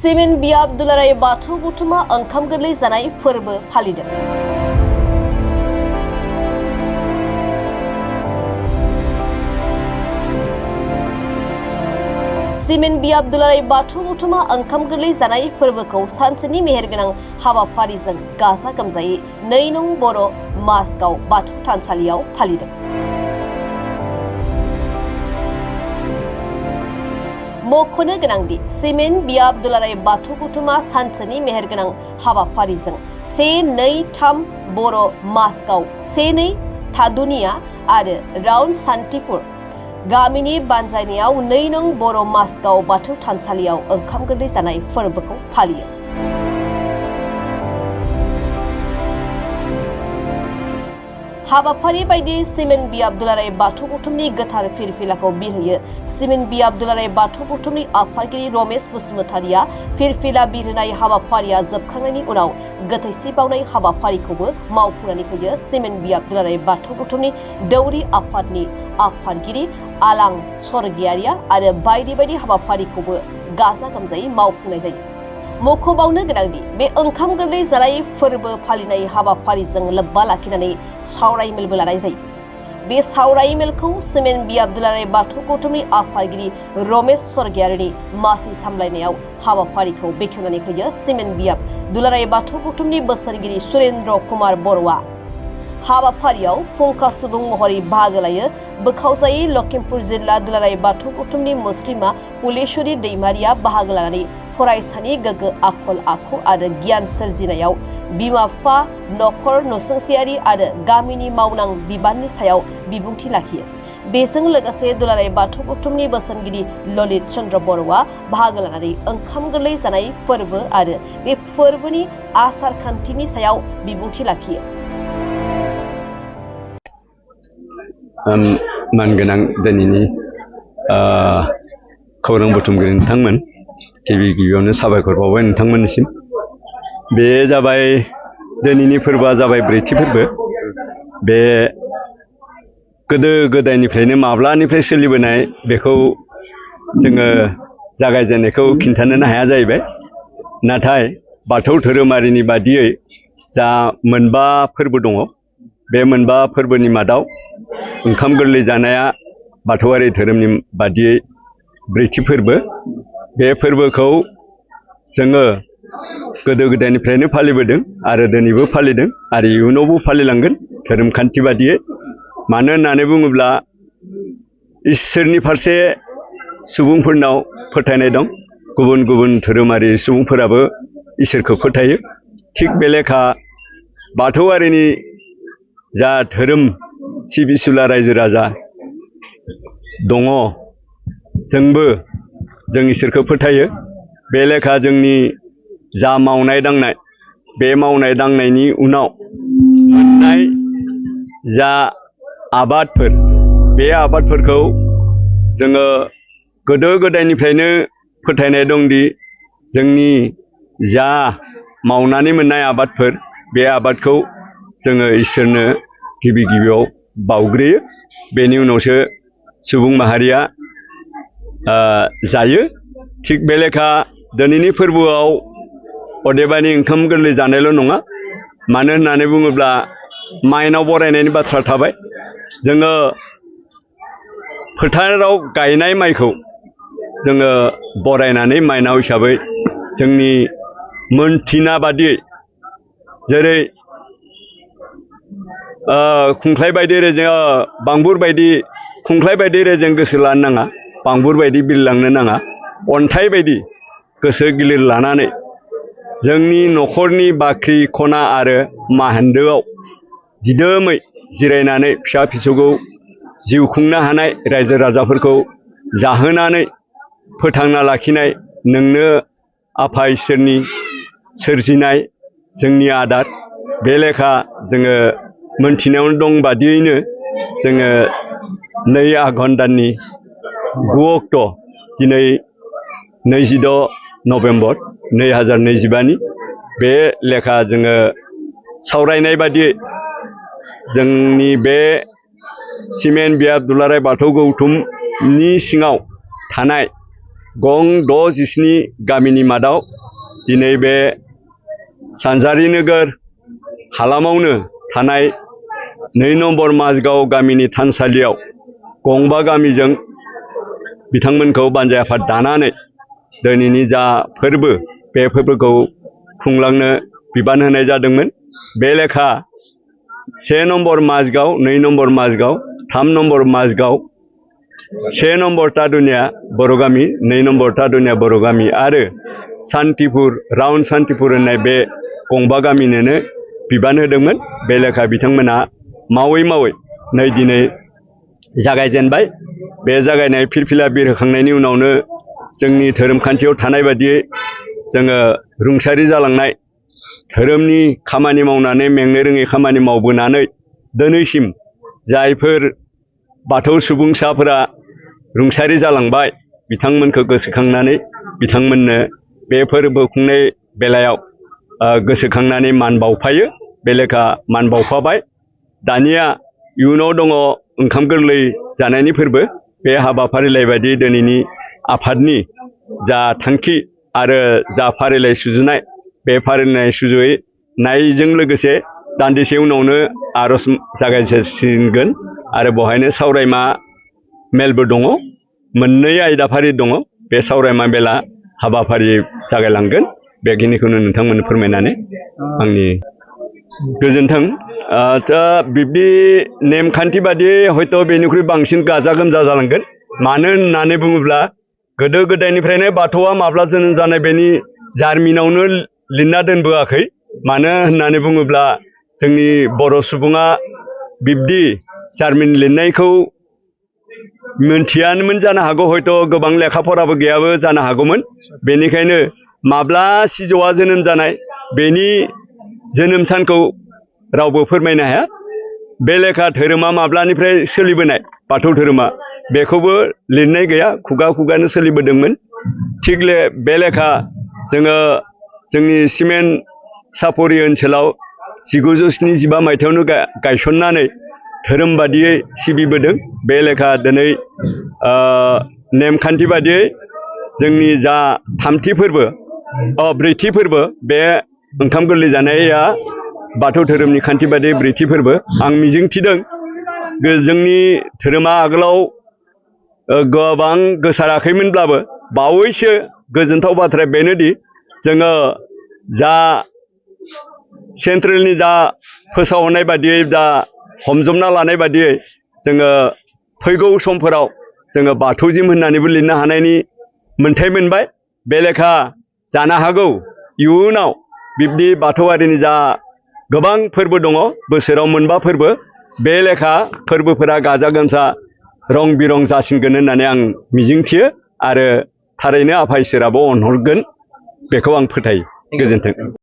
Semen बियाब दुलाराय बाथौ गौथुमा ओंखाम गोरलै जानाय फोरबो फालिदों। सिमेन बियाब दुलाराय बाथौ गौथुमा ओंखाम गोरलै जानाय फोरबोखौ सानसेनि मेहेरगोनां हाबाफारिजों गाजा गोमजायै 2 नं बर' मासगाव बाथौ थानसालियाव फालिदों। मख'नो गोनांदि सिमेन बियाब दुलाराय बाथौ गौथुमा सानसेनि मेहेरगोनां हाबाफारिजों 1-2-3 बर' मासगाव 1-2 थादुनिया आरो राउन्ड सान्तिपुर गामिनि बानजायनायाव 2 नं बर' मासगाव बाथौ थानसालियाव ओंखाम गोरलै जानाय फोरबोखौ फालियो। हाबाफारि बायदि सिमेन बियाब दुलाराय बाथौ गौथुमनि गोथार फिरफिलाखौ बिरहोयो। सिमेन बियाब दुलाराय बाथौ गौथुमनि आफादगिरि रमेश बसुमतारिया फिरफिला बिरहोनाय हाबाफारिया जोबखांनायनि उनाव गोथैसि बावनाय हाबाफारिखौबो मावफुंनानै होयो। सिमेन बियाब दुलाराय बाथौ गौथुमनि दौरि आफादनि आफादगिरि आलां स्वर्गियारिया आरो बायदि बायदि हाबाफारिखौबो गाजा गोमजायै मावफुंनाय जायो। मख'बावनो गोनांदि बे ओंखाम गोरलै जानाय फोरबो फालिनाय हाबाफारिजों लोब्बा लाखिनानै सावराय मेलबो लानाय जायो। बे सावराय मेलखौ सिमेन बियाब दुलाराय बाथौ गौथुमनि आफादगिरि रमेश स्वर्गियारिनि मासि सामलायनायाव हाबाफारिखौ बेखेवनानै होयो। सिमेन बियाब दुलाराय बाथौ गौथुमनि बोसोनगिरि सुरेन्द्र कुमार बर'आ हाबाफारियाव फुंखा सुबुं महरै बाहागो लायो। बोखावजायै लखिमपुर जिल्ला दुलाराय बाथौ गौथुमनि मुस्रिमा फुलेश्वरी दैमारिया बाहागो लानानै फरायसानि गोग्गो आखल आखु आरो गियान सोरजिनायाव बिमा बिफा नखर नसुंसेयारि आरो गामिनि मावनां बिबाननि सायाव बिबुंथि लाखियो। बेजों लोगोसे दुलाराय बाथौ गौथुमनि बोसोनगिरि ललित चन्द्र बर'आ बाहागो लानानै ओंखाम गोरलै जानाय फोरबो आरो बे फोरबोनि आसार खान्थिनि सायाव बिबुंथि लाखियो। मानगोनां दिनैनि खौरां बुथुमगिरि नोंथांमोन, गिबियावनो साबायखर बावबाय नोंथांमोननिसिम। बे जाबाय दिनैनि फोरबोआ जाबाय ब्रैथि फोरबो। बे गोदो गोदायनिफ्रायनो माब्लानिफ्राय सोलिबोनाय बेखौ जोङो जागायजेननायखौ खिन्थानोनो हाया जाहैबाय। नाथाय बाथौ धोरोमारिनि बादियै जा मोनबा फोरबो दङ, बे मोनबा फोरबोनि मादाव ओंखाम गोरलै जानाया बाथौआरि धोरोमनि बादियै ब्रैथि फोरबो। बे फोरबोखौ जोङो गोदो गोदायनिफ्रायनो फालिबोदों आरो दिनैबो फालिदों आरो इयुनावबो फालिलांगोन धोरोम खान्थि बादियै। मानो होननानै बुङोब्ला इसोरनि फारसे सुबुंफोरनाव फोथायनाय दं। गुबुन गुबुन धोरोमारि सुबुंफोराबो इसोरखौ फोथायो। थिग बे लेखा बाथौआरिनि जा धोरोम सिबिसुला रायजो राजा दङ, जोंबो जों इसोरखौ फोथायो। बे लेखा जोंनि जा मावनाय दांनाय, बे मावनाय दांनायनि उनाव मोननाय जा आबादफोर, बे आबादफोरखौ जोङो गोदो गोदायनिफ्रायनो फोथायनाय दंदि जोंनि जा मावनानै मोननाय आबादफोर, बे आबादखौ जोङो इसोरनो गिबियाव बावग्रोयो। बेनि उनावसो सुबुं माहारिया जायो। थिग बे लेखा दिनैनि फोरबोआव अदेबानि ओंखाम गोरलै जानायल' नङा। मानो होननानै बुङोब्ला माइनाव बरायनायनि बाथ्रा थाबाय। जोङो फोथाराव गायनाय माइखौ जोङो बरायनानै माइनाव हिसाबै जोंनि मोनथिना बादियै, जेरै खुंख्लाय बायदि रेजें बांबुर बायदि खुंख्लाय बायदि रेजें गोसो लानो नाङा, बांबुर बायदि बिरलांनो नाङा, अन्थाइ बायदि गोसो गिलिर लानानै जोंनि न'खरनि बाख्रि खना आरो माहेन्दोआव दिदोमै जिरायनानै फिसा फिसौखौ जिउ खुंनो हानाय रायजो राजाफोरखौ जाहोनानै फोथांना लाखिनाय नोंनो आफा इसोरनि सोरजिनाय जोंनि आदार। बे लेखा जोङो मोनथिनायावनो दं बादियैनो जोङो 2 आघन दाननि 9 अक्ट' दिनै 26 नभेम्बर 2025नि बे लेखा जोङो सावरायनाय बादियै जोंनि बे सिमेन बियाब दुलाराय बाथौ गौथुमनि सिङाव थानाय गं 67 गामिनि मादाव दिनै बे सानजारि नोगोर हालामावनो थानाय 2 नम्बर माजगाव गामिनि थानसालियाव गंबा गामिजों बिथांमोनखौ बानजाय आफाद दानानै दिनैनि जा फोरबो बे फोरबोखौ खुंलांनो बिबान होनाय जादोंमोन। बे लेखा 1 number Majgaon 2 number Majgaon 3 number Majgaon 1 number तादुनिया बर' गामि 2 नम्बर तादुनिया बर' गामि आरो सान्तिपुर राउन्ड सान्तिपुर होननाय बे गंबा गामिनोनो बिबान होदोंमोन। बे लेखा बिथांमोना मावै मावै नै दिनै जागायजेनबाय। बे जागायनाय फिरफिला बिर होखांनायनि उनावनो जोंनि धोरोम खान्थियाव थानाय बादियै जोङो रुंसारि जालांनाय धोरोमनि खामानि मावनानै मेंनो रोङै खामानि मावबोनानै दिनैसिम जायफोर बाथौ सुबुंसाफोरा रुंसारि जालांबाय बिथांमोनखौ गोसोखांनानै बिथांमोननो बे फोरबो खुंनाय बेलायाव गोसोखांनानै मान बावफायो। बे लेखा मान बावफाबाय। दानिया इयुनाव दङ ओंखाम गोरलै जानायनि फोरबो। बे हाबाफारिलाइ बायदि दिनैनि आफादनि जा थांखि आरो जा फारिलाइ सुजुनाय बे फारिलाइ सुजुनायजों लोगोसे दान्दिसे उनावनो आर'ज जागायसिगोन आरो बेवहायनो सावरायमा मेलबो दङ। मोननै आयदाफारि दङ। बे सावरायमा मेला हाबाफारि जागायलांगोन। बेखिनिखौनो नोंथांमोननो फोरमायनानै आंनि गोजोन्थों। बिब्दि नेमखान्थि बादियै हयथ' बेनिख्रुइ बांसिन गाजा गोमजा जालांगोन। मानो होननानै बुङोब्ला गोदो गोदायनिफ्रायनो बाथौआ माब्ला जोनोम जानाय बेनि जारिमिनावनो लिरना दोनबोआखै। मानो होननानै बुङोब्ला जोंनि बर' सुबुङा बिब्दि जारिमिन लिरनायखौ मोनथियानोमोन जानो हागौ। हयथ' गोबां लेखा फराबो गैयाबो जानो हागौमोन। बेनिखायनो माब्ला सिजौआ जोनोम जानाय बेनि जोनोम सानखौ रावबो फोरमायनो हाया। बे लेखा धोरोमा माब्लानिफ्राय सोलिबोनाय बाथौ धोरोमा बेखौबो लिरनाय गैया। खुगा खुगानो सोलिबोदोंमोन। थिग बे लेखा जोङो जोंनि सिमेन्ट सापरि ओनसोलाव 1975 मायथाइयावनो गायसननानै धोरोम बादियै सिबिबोदों। बे लेखा दिनै नेमखान्थि बादियै जोंनि जा थामथि फोरबो ब्रैथि फोरबो बे ओंखाम गोरलै जानाया बाथौ धोरोमनि खान्थि बादियै ब्रैथि फोरबो। आं मिजिंथिदों जोंनि धोरोमा आगोलाव गोबां गोसाराखैमोनब्लाबो बावैसो गोजोनथाव बाथ्राया बेनोदि जोङो जा सेन्ट्रेलनि जा फोसावनाय बादियै जा हमजोबना लानाय बादियै जोङो फैगौ समफोराव जोङो बाथौजिम होननानैबो लिरनो हानायनि मोन्थाय मोनबाय। बे लेखा जानो हागौ इयुनाव बिब्दि बाथौआरिनि जा गोबां फोरबो दङ बोसोराव मोनबा फोरबो बे लेखा फोरबोफोरा गाजा गोमजा रं बिरं जासिनगोन होननानै आं मिजिंथियो आरो थारैनो आफा इसोराबो अनहरगोन बेखौ आं फोथायो। गोजोन्थों।